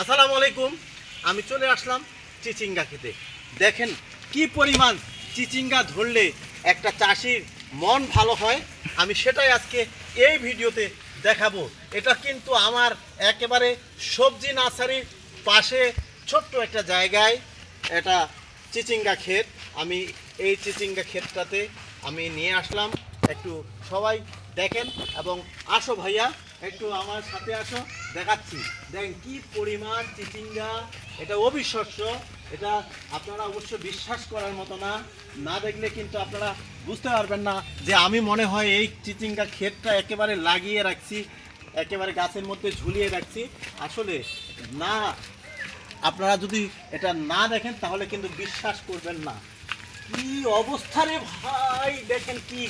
আসসালামু আলাইকুম। আমি চলে আসলাম চিচিঙ্গা খেতে। দেখেন কি পরিমাণ চিচিঙ্গা ধরলে একটা চাষির মন ভালো হয়, আমি সেটাই আজকে এই ভিডিওতে দেখাবো। এটা কিন্তু আমার একেবারে সবজি নার্সারির পাশে ছোট্ট একটা জায়গায় এটা চিচিঙ্গা ক্ষেত। আমি এই চিচিঙ্গা ক্ষেতটাতে আমি নিয়ে আসলাম, একটু সবাই দেখেন এবং আসো ভাইয়া একটু আমার সাথে আসো, দেখাচ্ছি। দেখেন কি পরিমাণ চিচিঙ্গা, এটা অবিশ্বাস্য। এটা আপনারা অবশ্য বিশ্বাস করার মতো না, না দেখলে কিন্তু আপনারা বুঝতে পারবেন না যে আমি মনে হয় এই চিচিঙ্গা ক্ষেতটা একেবারে লাগিয়ে রাখছি, একেবারে গাছের মধ্যে ঝুলিয়ে রাখছি। আসলে না, আপনারা যদি এটা না দেখেন তাহলে কিন্তু বিশ্বাস করবেন না। কি অবস্থা রে ভাই, দেখেন কি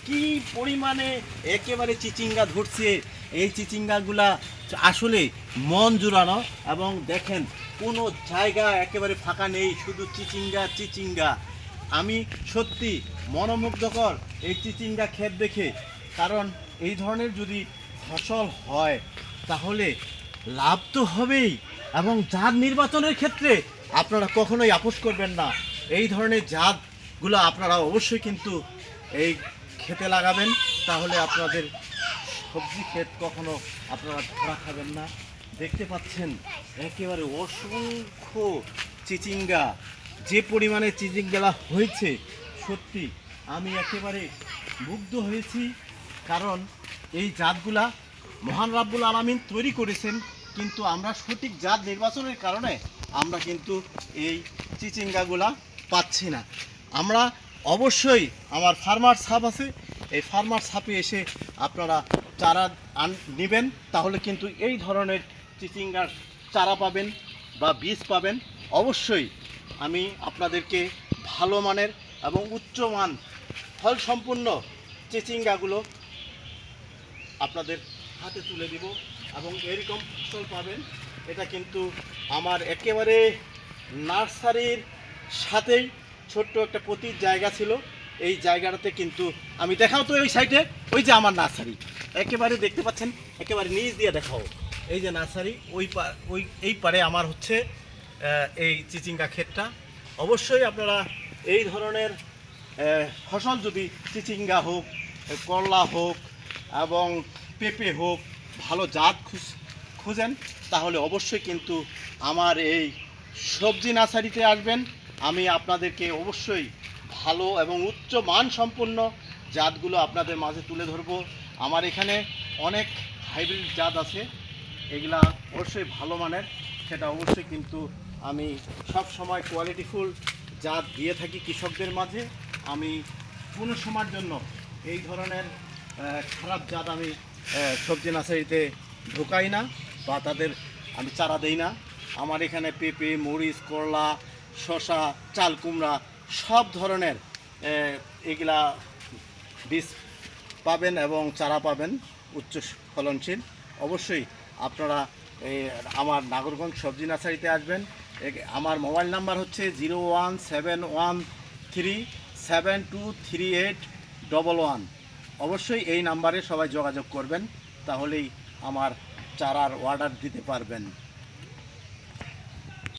কি পরিমাণে একেবারে চিচিঙ্গা ধরছে। এই চিচিঙ্গাগুলা আসলে মন জুড়ানো, এবং দেখেন কোনো জায়গা একেবারে ফাঁকা নেই, শুধু চিচিঙ্গা চিচিঙ্গা। আমি সত্যি মনোমুগ্ধকর এই চিচিঙ্গা ক্ষেত দেখে। কারণ এই ধরনের যদি ফসল হয় তাহলে লাভ তো হবেই, এবং জাত নির্বাচনের ক্ষেত্রে আপনারা কখনোই আপোস করবেন না। এই ধরনের জাতগুলো আপনারা অবশ্যই কিন্তু এই খেতে লাগাবেন, তাহলে আপনাদের সবজি ক্ষেত কখনো আপনারা ধরা খাবেন না। দেখতে পাচ্ছেন একেবারে অসংখ্য চিচিঙ্গা, যে পরিমাণে চিচিঙ্গা হয়েছে সত্যি আমি একেবারে মুগ্ধ হয়েছি। কারণ এই জাতগুলা মহান রাব্বুল আলামিন তৈরি করেছেন, কিন্তু আমরা সঠিক জাত নির্বাচনের কারণে আমরা কিন্তু এই চিচিঙ্গাগুলা পাচ্ছি না। আমরা অবশ্যই, আমার ফার্মার ছাপ আছে, এই ফার্মার ছাপে এসে আপনারা চারা নেবেন, তাহলে কিন্তু এই ধরনের চিচিঙ্গার চারা পাবেন বা বীজ পাবেন। অবশ্যই আমি আপনাদেরকে ভালো মানের এবং উচ্চমান ফল সম্পূর্ণ চিচিঙ্গাগুলো আপনাদের হাতে তুলে দিব, এবং এরকম ফসল পাবেন। এটা কিন্তু আমার একেবারে নার্সারির সাথেই ছোট্ট একটা পতির জায়গা ছিল। এই জায়গাটাতে কিন্তু আমি দেখাও তো, ওই সাইডে ওই যে আমার নার্সারি, একেবারে দেখতে পাচ্ছেন, একেবারে নিচ দিয়ে দেখাও, এই যে নার্সারি, ওই এই পারে আমার হচ্ছে এই চিচিঙ্গা ক্ষেতটা। অবশ্যই আপনারা এই ধরনের ফসল যদি চিচিঙ্গা হোক, করলা হোক এবং পেঁপে হোক, ভালো জাত খুঁজেন, তাহলে অবশ্যই কিন্তু আমার এই সবজি নার্সারিতে আসবেন। আমি আপনাদেরকে অবশ্যই ভালো এবং উচ্চ মান সম্পন্ন জাতগুলো আপনাদের মাঝে তুলে ধরবো। আমার এখানে অনেক হাইব্রিড জাত আছে, এগুলা অবশ্যই ভালো মানের, সেটা অবশ্যই কিন্তু আমি সব সময় কোয়ালিটিফুল জাত দিয়ে থাকি কৃষকদের মাঝে। আমি কোনো সময়ের জন্য এই ধরনের খারাপ জাত আমি সবজি নার্সারিতে ঢোকাই না, বা তাদের আমি চারা দেই না। আমার এখানে পেঁপে, মরিচ, করলা, শসা, চাল কুমড়া সব ধরনের এগুলা বীজ পাবেন এবং চারা পাবেন উচ্চ ফলনশীল। অবশ্যই আপনারা আমার নাগরগঞ্জ সবজি নার্সারিতে আসবেন। আমার মোবাইল নাম্বার হচ্ছে 01713723811। অবশ্যই এই নাম্বারে সবাই যোগাযোগ করবেন, তাহলেই আমার চারার অর্ডার দিতে পারবেন।